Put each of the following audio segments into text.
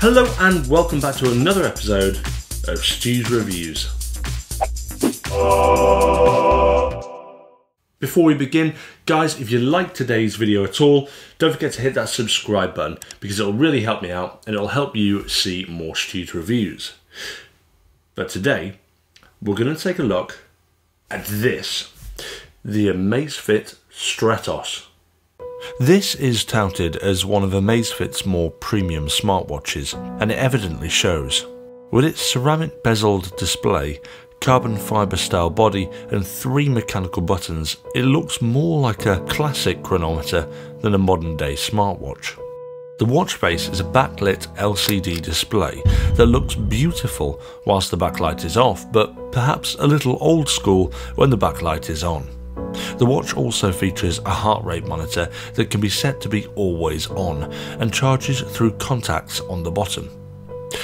Hello and welcome back to another episode of Stu's Reviews. Before we begin, guys, if you like today's video at all, don't forget to hit that subscribe button because it'll really help me out and it'll help you see more Stu's Reviews. But today, we're going to take a look at this, the Amazfit Stratos. This is touted as one of Amazfit's more premium smartwatches, and it evidently shows. With its ceramic bezeled display, carbon fibre style body and 3 mechanical buttons, it looks more like a classic chronometer than a modern day smartwatch. The watch face is a backlit LCD display that looks beautiful whilst the backlight is off, but perhaps a little old school when the backlight is on. The watch also features a heart rate monitor that can be set to be always on and charges through contacts on the bottom.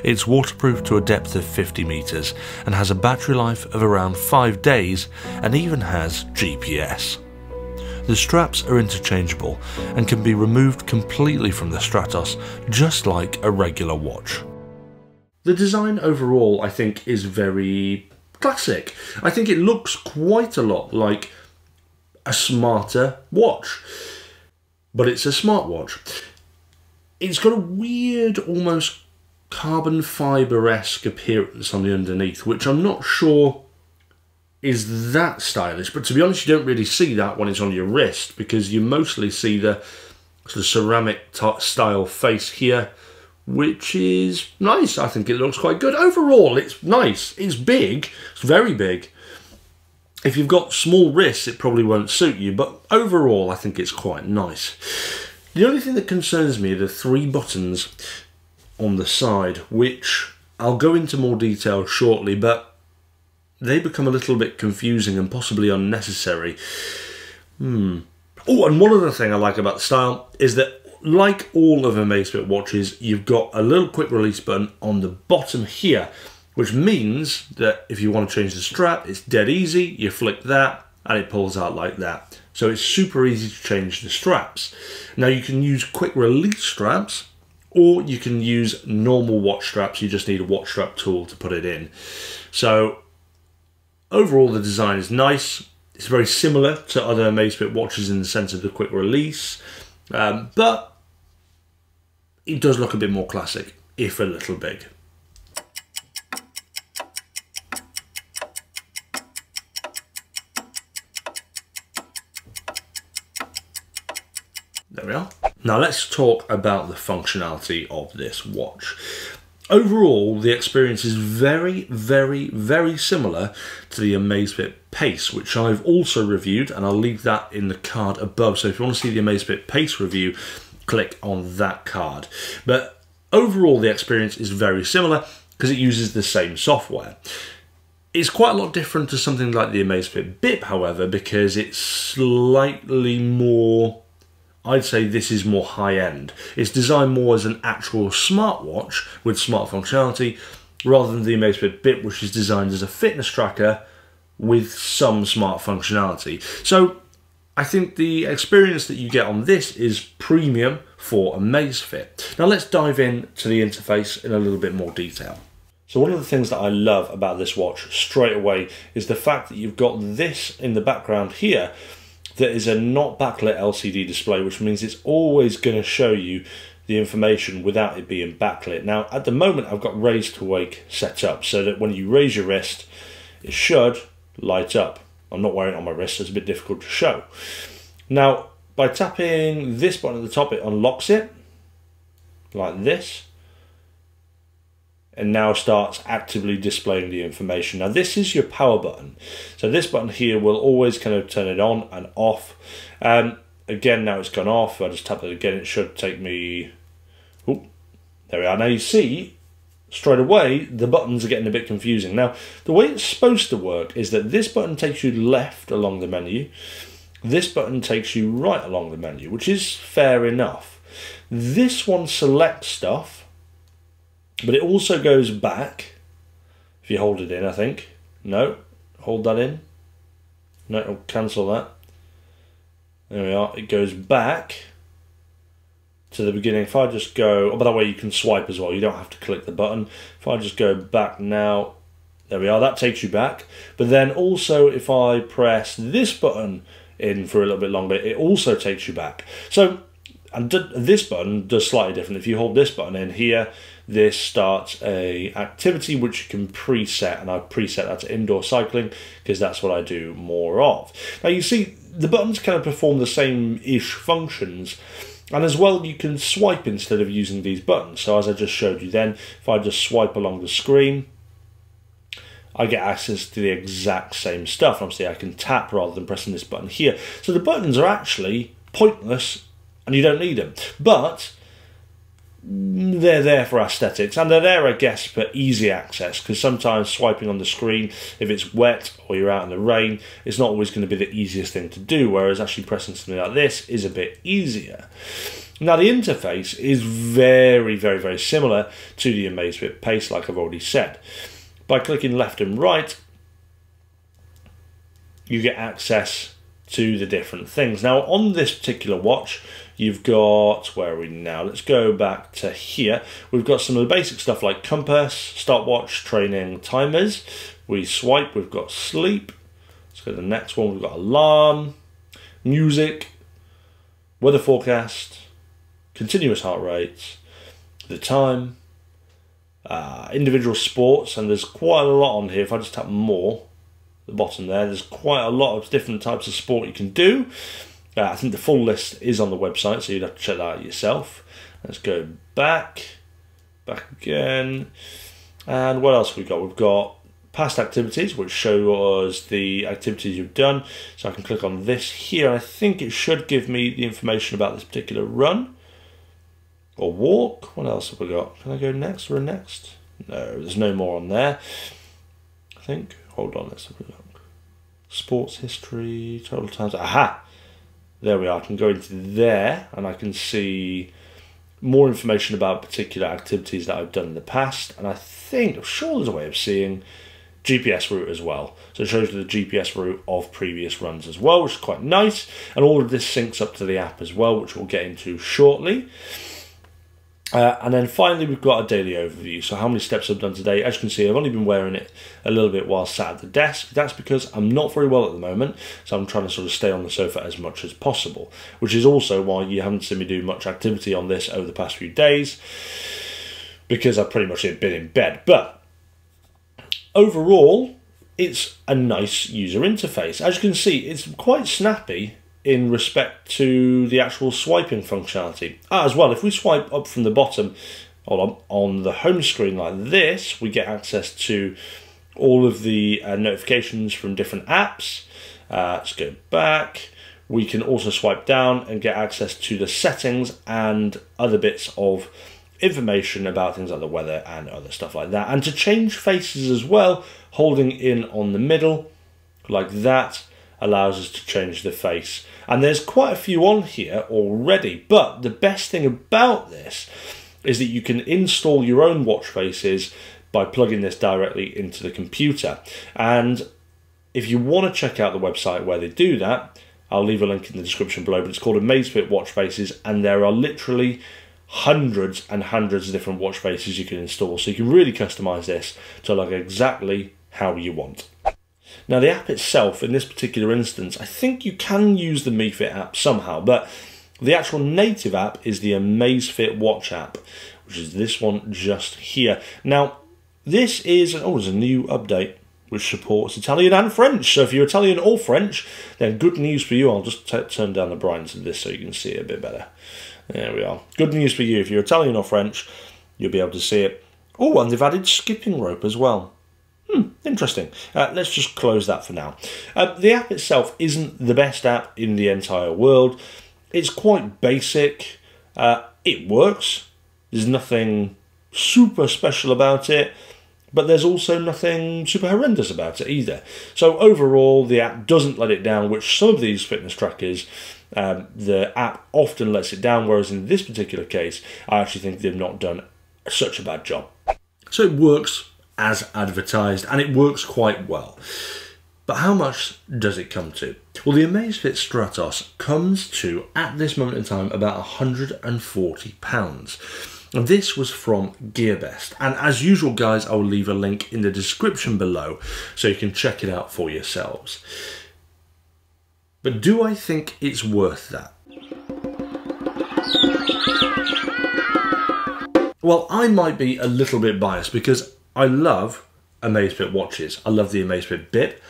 It's waterproof to a depth of 50 meters and has a battery life of around 5 days and even has GPS. The straps are interchangeable and can be removed completely from the Stratos, just like a regular watch. The design overall, I think, is very classic. I think it looks quite a lot like a smarter watch, but it's a smartwatch. It's got a weird, almost carbon fibre-esque appearance on the underneath, which I'm not sure is that stylish, but to be honest, you don't really see that when it's on your wrist, because you mostly see the sort of ceramic style face here, which is nice. I think it looks quite good. Overall, it's nice. It's big. It's very big. If you've got small wrists, it probably won't suit you, but overall, I think it's quite nice. The only thing that concerns me are the 3 buttons on the side, which I'll go into more detail shortly, but they become a little bit confusing and possibly unnecessary. Oh, and one other thing I like about the style is that, like all of Amazfit watches, you've got a little quick release button on the bottom here, which means that if you want to change the strap, it's dead easy. You flick that and it pulls out like that. So it's super easy to change the straps. Now you can use quick release straps, or you can use normal watch straps. You just need a watch strap tool to put it in. So overall, the design is nice. It's very similar to other Amazfit watches in the sense of the quick release, but it does look a bit more classic, if a little big. There we are. Now let's talk about the functionality of this watch. Overall, the experience is very, very, very similar to the Amazfit Pace, which I've also reviewed, and I'll leave that in the card above. So if you want to see the Amazfit Pace review, click on that card. But overall, the experience is very similar because it uses the same software. It's quite a lot different to something like the Amazfit Bip, however, because it's slightly more, I'd say this is more high-end. It's designed more as an actual smartwatch with smart functionality, rather than the Amazfit Bip, which is designed as a fitness tracker with some smart functionality. So I think the experience that you get on this is premium for Amazfit. Now let's dive into the interface in a little bit more detail. So one of the things that I love about this watch straight away is the fact that you've got this in the background here that is a not backlit LCD display, which means it's always going to show you the information without it being backlit. Now, at the moment, I've got raise to wake set up so that when you raise your wrist, it should light up. I'm not wearing it on my wrist, so it's a bit difficult to show. Now, by tapping this button at the top, it unlocks it, like this, and now starts actively displaying the information. Now this is your power button. So this button here will always kind of turn it on and off. Again, now it's gone off. I just tap it again, it should take me, oh, there we are. Now you see, straight away, the buttons are getting a bit confusing. Now, the way it's supposed to work is that this button takes you left along the menu. This button takes you right along the menu, which is fair enough. This one selects stuff, but it also goes back, if you hold it in, I think. No, hold that in. No, it'll cancel that. There we are, it goes back to the beginning, if I just go, oh, by the way, you can swipe as well, you don't have to click the button. If I just go back now, there we are, that takes you back. But then also if I press this button in for a little bit longer, it also takes you back. So, and this button does slightly different. If you hold this button in here, this starts a activity which you can preset, and I've preset that to indoor cycling because that's what I do more of. Now you see the buttons kind of perform the same-ish functions, and as well you can swipe instead of using these buttons. So as I just showed you then, if I just swipe along the screen, I get access to the exact same stuff. Obviously I can tap rather than pressing this button here. So the buttons are actually pointless and you don't need them. But they're there for aesthetics, and they're there, I guess, for easy access, because sometimes swiping on the screen, if it's wet or you're out in the rain, it's not always going to be the easiest thing to do, whereas actually pressing something like this is a bit easier. Now the interface is very, very, very similar to the Amazfit Pace, like I've already said. By clicking left and right, you get access to the different things. Now on this particular watch, you've got, where are we now? Let's go back to here. We've got some of the basic stuff like compass, stopwatch, training, timers. We swipe, we've got sleep. Let's go to the next one. We've got alarm, music, weather forecast, continuous heart rate, the time, individual sports, and there's quite a lot on here. If I just tap more, the bottom there's quite a lot of different types of sport you can do. I think the full list is on the website, so you'd have to check that out yourself. Let's go back again. And what else have we got? We've got past activities, which show us the activities you've done. So I can click on this here. I think it should give me the information about this particular run or walk. What else have we got? Can I go next or next? No, there's no more on there, I think. Hold on, let's have a look. Sports history, total times. Aha! There we are. I can go into there and I can see more information about particular activities that I've done in the past. And I'm sure there's a way of seeing GPS route as well. So it shows you the GPS route of previous runs as well, which is quite nice. And all of this syncs up to the app as well, which we'll get into shortly. And then finally, we've got a daily overview. So how many steps I've done today. As you can see, I've only been wearing it a little bit while sat at the desk. That's because I'm not very well at the moment. So I'm trying to sort of stay on the sofa as much as possible, which is also why you haven't seen me do much activity on this over the past few days, because I've pretty much been in bed. But overall, it's a nice user interface. As you can see, it's quite snappy in respect to the actual swiping functionality. As well, if we swipe up from the bottom on the home screen like this, we get access to all of the notifications from different apps. Let's go back. We can also swipe down and get access to the settings and other bits of information about things like the weather and other stuff like that. And to change faces as well, holding in on the middle like that allows us to change the face. And there's quite a few on here already, but the best thing about this is that you can install your own watch faces by plugging this directly into the computer. And if you want to check out the website where they do that, I'll leave a link in the description below, but it's called Amazfit Watch Faces, and there are literally hundreds and hundreds of different watch faces you can install, so you can really customize this to look exactly how you want. Now the app itself, in this particular instance, I think you can use the MeFit app somehow, but the actual native app is the Amazfit Watch app, which is this one just here. Now this is, there's a new update which supports Italian and French, so if you're Italian or French, then good news for you. I'll just turn down the brightness of this so you can see it a bit better. There we are. Good news for you. If you're Italian or French, you'll be able to see it. Oh, and they've added skipping rope as well. Interesting. Let's just close that for now. The app itself isn't the best app in the entire world. It's quite basic. It works. There's nothing super special about it, but there's also nothing super horrendous about it either. So overall, the app doesn't let it down, which some of these fitness trackers, the app often lets it down, whereas in this particular case, I actually think they've not done such a bad job. So it works as advertised, and it works quite well. But how much does it come to? Well, the Amazfit Stratos comes to, at this moment in time, about £140. And this was from GearBest. And as usual, guys, I will leave a link in the description below so you can check it out for yourselves. But do I think it's worth that? Well, I might be a little bit biased because I love Amazfit watches. I love the Amazfit Bip,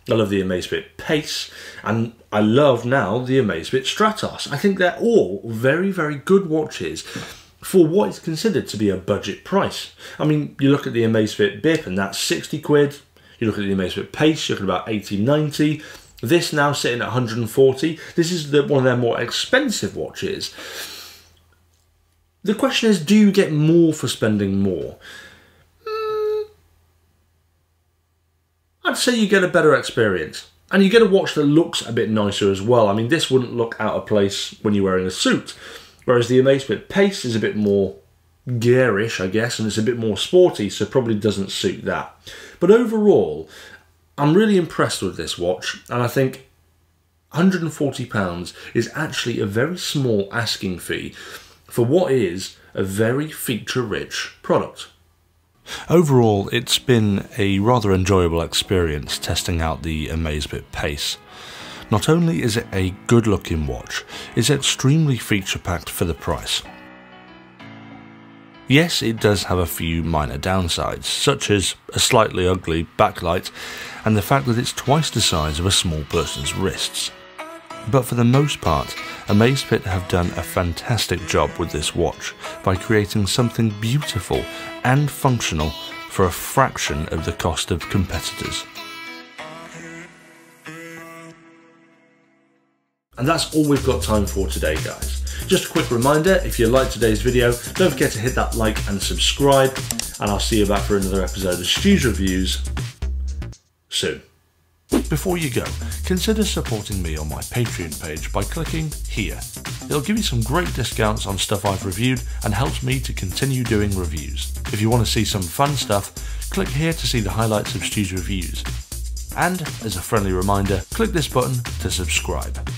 I love the Amazfit Pace, and I love now the Amazfit Stratos. I think they're all very, very good watches for what is considered to be a budget price. I mean, you look at the Amazfit Bip and that's 60 quid. You look at the Amazfit Pace, you're looking at about 80, 90. This now sitting at 140. This is one of their more expensive watches. The question is, do you get more for spending more? I'd say you get a better experience. And you get a watch that looks a bit nicer as well. I mean, this wouldn't look out of place when you're wearing a suit. Whereas the Amazfit Pace is a bit more gearish, I guess, and it's a bit more sporty, so probably doesn't suit that. But overall, I'm really impressed with this watch, and I think £140 is actually a very small asking fee for what is a very feature-rich product. Overall, it's been a rather enjoyable experience testing out the Amazfit Pace. Not only is it a good-looking watch, it's extremely feature-packed for the price. Yes, it does have a few minor downsides, such as a slightly ugly backlight and the fact that it's twice the size of a small person's wrists. But for the most part, Amazfit have done a fantastic job with this watch by creating something beautiful and functional for a fraction of the cost of competitors. And that's all we've got time for today, guys. Just a quick reminder, if you liked today's video, don't forget to hit that like and subscribe, and I'll see you back for another episode of Stu's Reviews soon. Before you go, consider supporting me on my Patreon page by clicking here. It'll give you some great discounts on stuff I've reviewed and helps me to continue doing reviews. If you want to see some fun stuff, click here to see the highlights of Stu's Reviews. And, as a friendly reminder, click this button to subscribe.